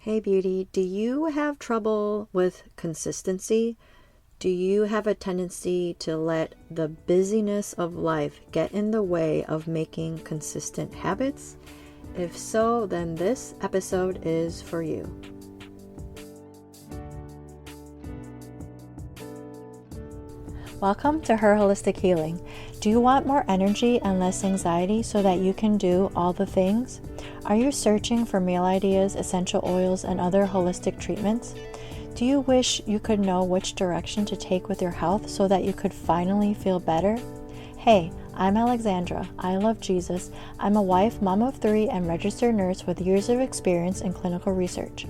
Hey beauty, do you have trouble with consistency? Do you have a tendency to let the busyness of life get in the way of making consistent habits? If so, then this episode is for you. Welcome to Her Holistic Healing. Do you want more energy and less anxiety so that you can do all the things? Are you searching for meal ideas, essential oils, and other holistic treatments? Do you wish you could know which direction to take with your health so that you could finally feel better? Hey, I'm Alexandra. I love Jesus. I'm a wife, mom of 3, and registered nurse with years of experience in clinical research.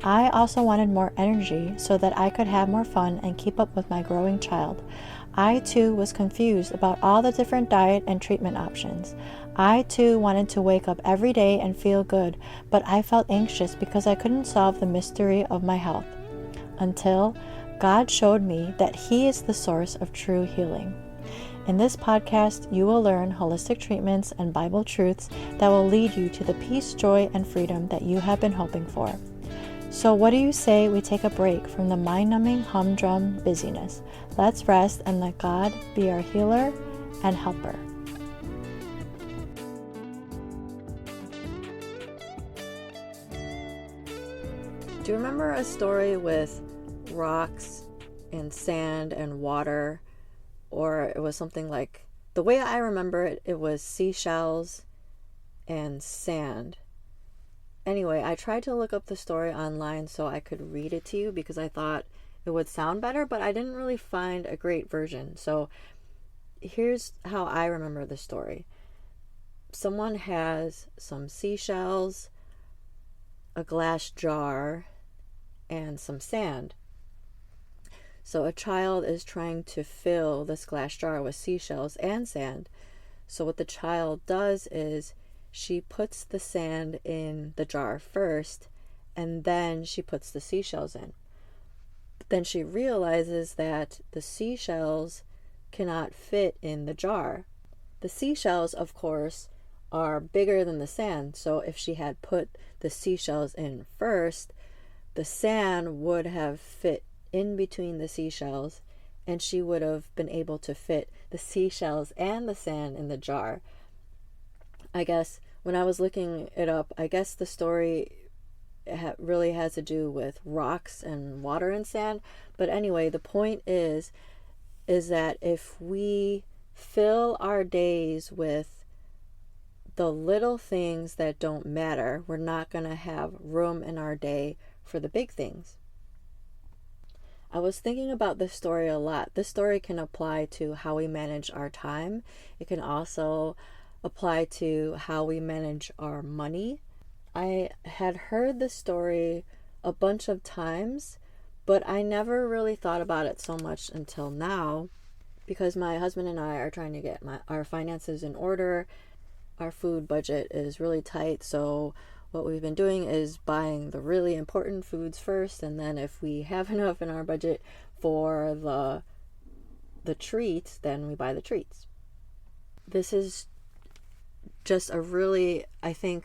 I also wanted more energy so that I could have more fun and keep up with my growing child. I too was confused about all the different diet and treatment options. I too wanted to wake up every day and feel good, but I felt anxious because I couldn't solve the mystery of my health. Until God showed me that He is the source of true healing. In this podcast, you will learn holistic treatments and Bible truths that will lead you to the peace, joy, and freedom that you have been hoping for. So what do you say we take a break from the mind-numbing humdrum busyness? Let's rest and let God be our healer and helper. Do you remember a story with rocks and sand and water? Or it was something like, the way I remember it, it was seashells and sand. Anyway, I tried to look up the story online so I could read it to you because I thought it would sound better, but I didn't really find a great version. So here's how I remember the story. Someone has some seashells, a glass jar, and some sand. So a child is trying to fill this glass jar with seashells and sand. So what the child does is she puts the sand in the jar first, and then she puts the seashells in. But then she realizes that the seashells cannot fit in the jar. The seashells, of course, are bigger than the sand. So if she had put the seashells in first, the sand would have fit in between the seashells, and she would have been able to fit the seashells and the sand in the jar. I guess when I was looking it up, I guess the story really has to do with rocks and water and sand. But anyway, the point is that if we fill our days with the little things that don't matter, we're not going to have room in our day for the big things. I was thinking about this story a lot. This story can apply to how we manage our time. It can also apply to how we manage our money. I had heard this story a bunch of times, but I never really thought about it so much until now, because my husband and I are trying to get our finances in order. Our food budget is really tight, so what we've been doing is buying the really important foods first, and then if we have enough in our budget for the treats, then we buy the treats. This is just I think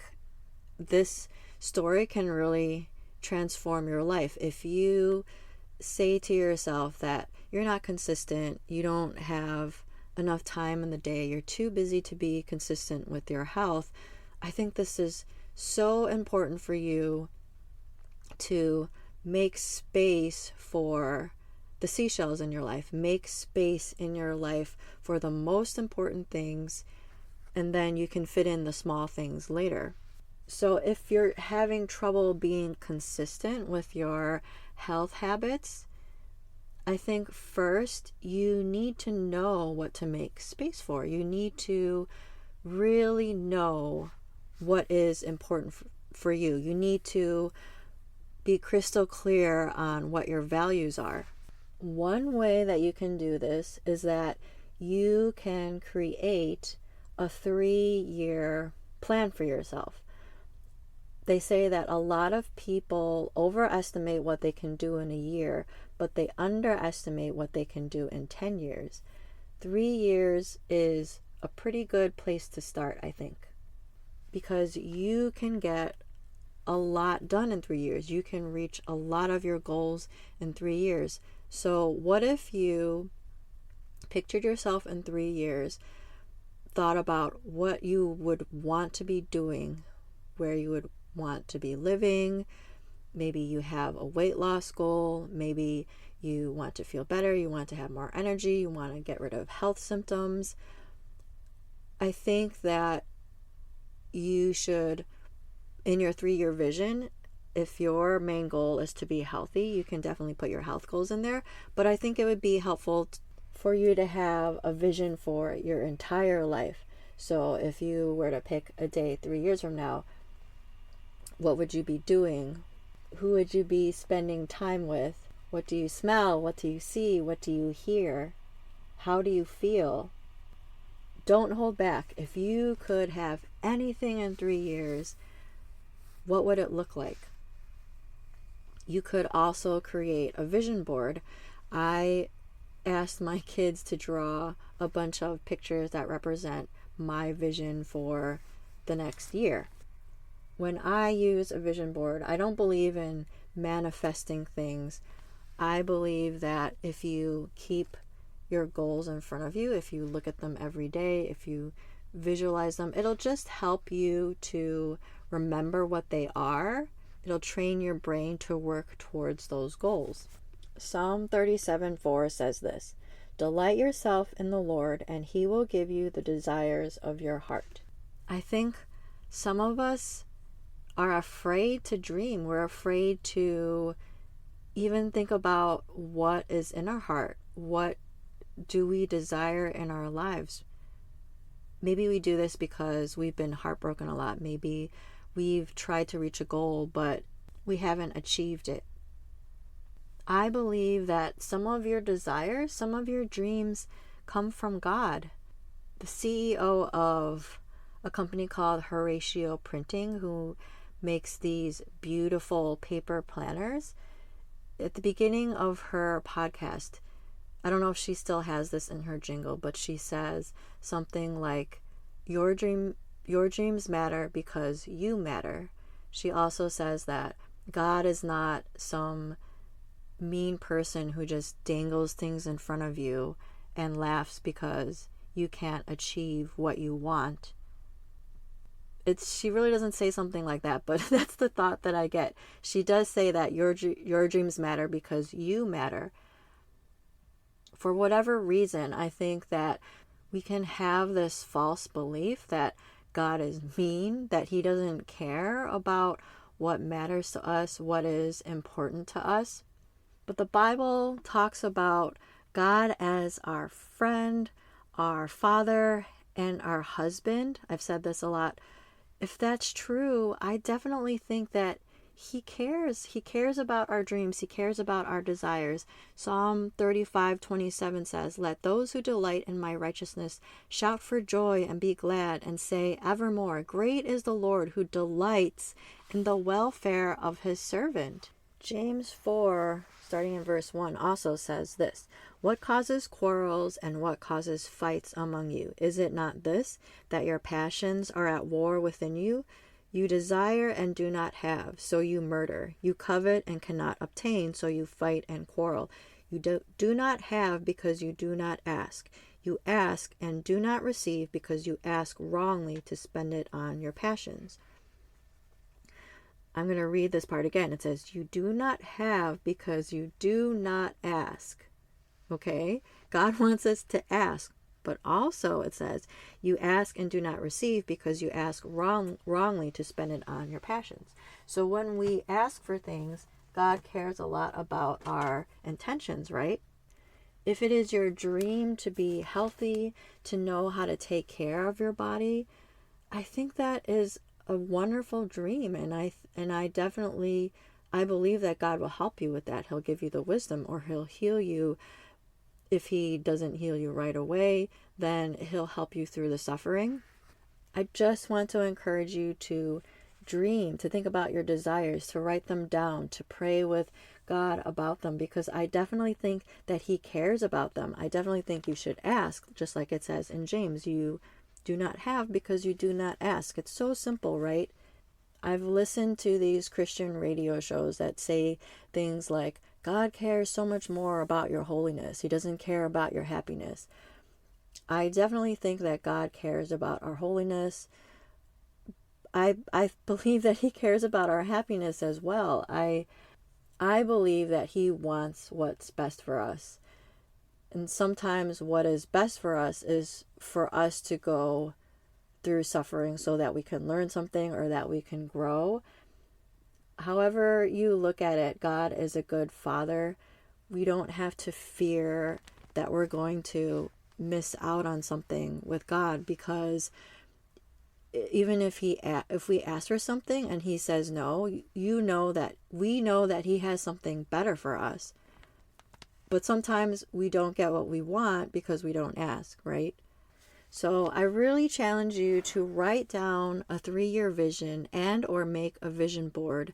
this story can really transform your life. If you say to yourself that you're not consistent, you don't have enough time in the day, you're too busy to be consistent with your health, I think this is so important for you to make space for the seashells in your life. Make space in your life for the most important things, and then you can fit in the small things later. So if you're having trouble being consistent with your health habits, I think first you need to know what to make space for. You need to really know what is important for you. You need to be crystal clear on what your values are. One way that you can do this is that you can create a 3-year plan for yourself. They say that a lot of people overestimate what they can do in a year, but they underestimate what they can do in 10 years. 3 years is a pretty good place to start, I think, because you can get a lot done in 3 years. You can reach a lot of your goals in 3 years. So what if you pictured yourself in 3 years, thought about what you would want to be doing, where you would want to be living. Maybe you have a weight loss goal. Maybe you want to feel better. You want to have more energy. You want to get rid of health symptoms. I think that you should, in your 3-year vision, if your main goal is to be healthy, you can definitely put your health goals in there. But I think it would be helpful for you to have a vision for your entire life. So if you were to pick a day 3 years from now, what would you be doing? Who would you be spending time with? What do you smell? What do you see? What do you hear? How do you feel? Don't hold back. If you could have anything in 3 years, what would it look like? You could also create a vision board. I asked my kids to draw a bunch of pictures that represent my vision for the next year. When I use a vision board, I don't believe in manifesting things. I believe that if you keep your goals in front of you, if you look at them every day, if you visualize them, it'll just help you to remember what they are. It'll train your brain to work towards those goals. Psalm 37:4 says this: "Delight yourself in the Lord, and He will give you the desires of your heart." I think some of us are afraid to dream. We're afraid to even think about what is in our heart. What do we desire in our lives? Maybe we do this because we've been heartbroken a lot. Maybe we've tried to reach a goal, but we haven't achieved it. I believe that some of your desires, some of your dreams come from God. The CEO of a company called Horatio Printing, who makes these beautiful paper planners, at the beginning of her podcast, I don't know if she still has this in her jingle, but she says something like, your dreams matter because you matter. She also says that God is not some mean person who just dangles things in front of you and laughs because you can't achieve what you want. She really doesn't say something like that, but that's the thought that I get. She does say that your dreams matter because you matter. For whatever reason, I think that we can have this false belief that God is mean, that He doesn't care about what matters to us, what is important to us. But the Bible talks about God as our friend, our Father, and our husband. I've said this a lot. If that's true, I definitely think that He cares. He cares about our dreams. He cares about our desires. Psalm 35:27 says, "Let those who delight in my righteousness shout for joy and be glad and say evermore, great is the Lord who delights in the welfare of His servant." James 4, starting in verse 1, also says this: "What causes quarrels and what causes fights among you? Is it not this, that your passions are at war within you? You desire and do not have, so you murder. You covet and cannot obtain, so you fight and quarrel. You do not have because you do not ask. You ask and do not receive because you ask wrongly to spend it on your passions." I'm going to read this part again. It says, "You do not have because you do not ask." Okay? God wants us to ask. But also it says, you ask and do not receive because you ask wrongly to spend it on your passions. So when we ask for things, God cares a lot about our intentions, right? If it is your dream to be healthy, to know how to take care of your body, I think that is a wonderful dream. And I definitely, I believe that God will help you with that. He'll give you the wisdom, or He'll heal you. If He doesn't heal you right away, then He'll help you through the suffering. I just want to encourage you to dream, to think about your desires, to write them down, to pray with God about them, because I definitely think that He cares about them. I definitely think you should ask, just like it says in James, you do not have because you do not ask. It's so simple, right? I've listened to these Christian radio shows that say things like, God cares so much more about your holiness. He doesn't care about your happiness. I definitely think that God cares about our holiness. I believe that He cares about our happiness as well. I believe that He wants what's best for us. And sometimes what is best for us is for us to go through suffering so that we can learn something or that we can grow. However you look at it, God is a good Father. We don't have to fear that we're going to miss out on something with God, because even if we ask for something and He says no, we know that He has something better for us. But sometimes we don't get what we want because we don't ask, right? So I really challenge you to write down a 3-year vision and or make a vision board.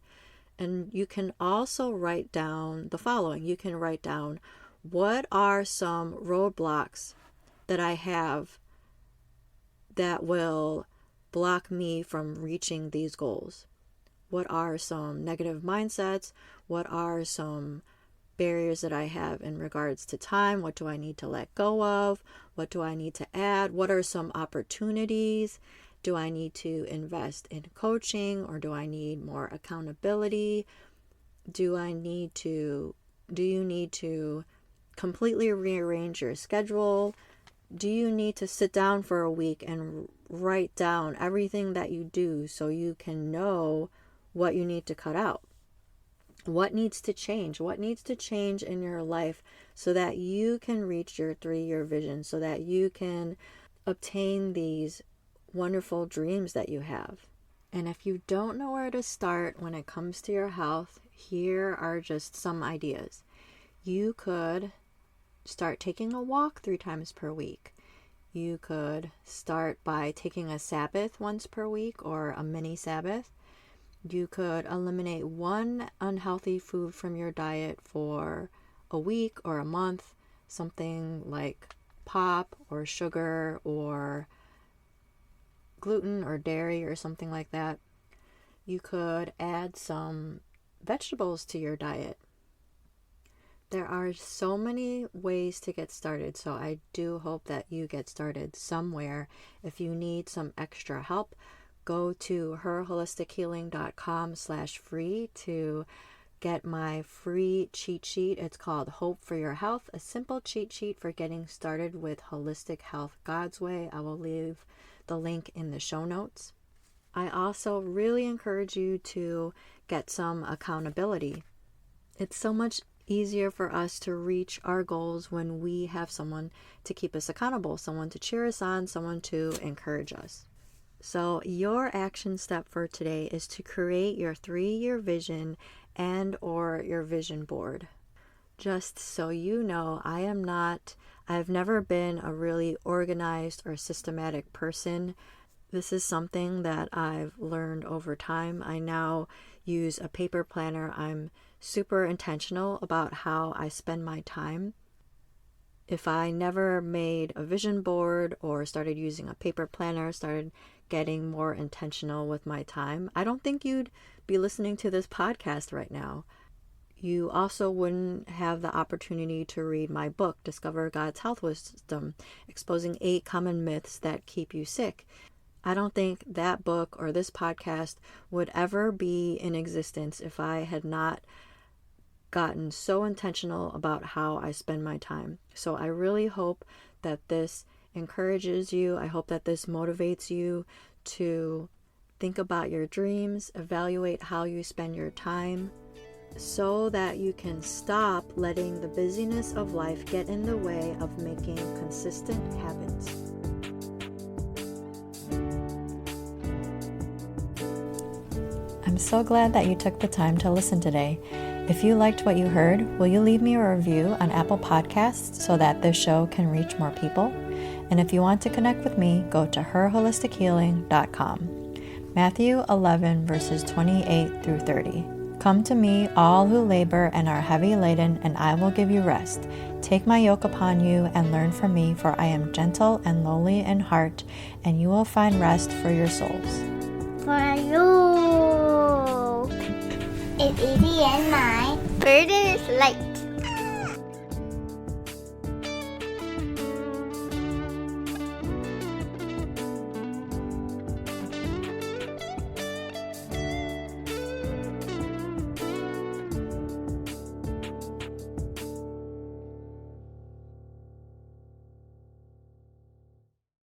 And you can also write down the following. You can write down, what are some roadblocks that I have that will block me from reaching these goals? What are some negative mindsets? What are some barriers that I have in regards to time? What do I need to let go of? What do I need to add? What are some opportunities? Do I need to invest in coaching, or do I need more accountability? Do you need to completely rearrange your schedule? Do you need to sit down for a week and write down everything that you do so you can know what you need to cut out? What needs to change? What needs to change in your life so that you can reach your 3-year vision, so that you can obtain these wonderful dreams that you have? And if you don't know where to start when it comes to your health, here are just some ideas. You could start taking a walk 3 times per week. You could start by taking a Sabbath once per week, or a mini Sabbath. You could eliminate one unhealthy food from your diet for a week or a month, something like pop or sugar or gluten or dairy or something like that. You could add some vegetables to your diet. There are so many ways to get started, so I do hope that you get started somewhere. If you need some extra help, go to herholistichealing.com/free to get my free cheat sheet. It's called Hope for Your Health, a simple cheat sheet for getting started with holistic health God's way. I will leave the link in the show notes. I also really encourage you to get some accountability. It's so much easier for us to reach our goals when we have someone to keep us accountable, someone to cheer us on, someone to encourage us. So your action step for today is to create your 3-year vision and or your vision board. Just so you know, I've never been a really organized or systematic person. This is something that I've learned over time. I now use a paper planner. I'm super intentional about how I spend my time. If I never made a vision board or started using a paper planner, started getting more intentional with my time, I don't think you'd be listening to this podcast right now. You also wouldn't have the opportunity to read my book, Discover God's Health Wisdom, Exposing 8 Common Myths That Keep You Sick. I don't think that book or this podcast would ever be in existence if I had not gotten so intentional about how I spend my time. So I really hope that this encourages you. I hope that this motivates you to think about your dreams, evaluate how you spend your time, so that you can stop letting the busyness of life get in the way of making consistent habits. I'm so glad that you took the time to listen today. If you liked what you heard, will you leave me a review on Apple Podcasts so that this show can reach more people? And if you want to connect with me, go to herholistichealing.com. Matthew 11 verses 28 through 30. Come to me, all who labor and are heavy laden, and I will give you rest. Take my yoke upon you and learn from me, for I am gentle and lowly in heart, and you will find rest for your souls. For you. is easy and my burden is light.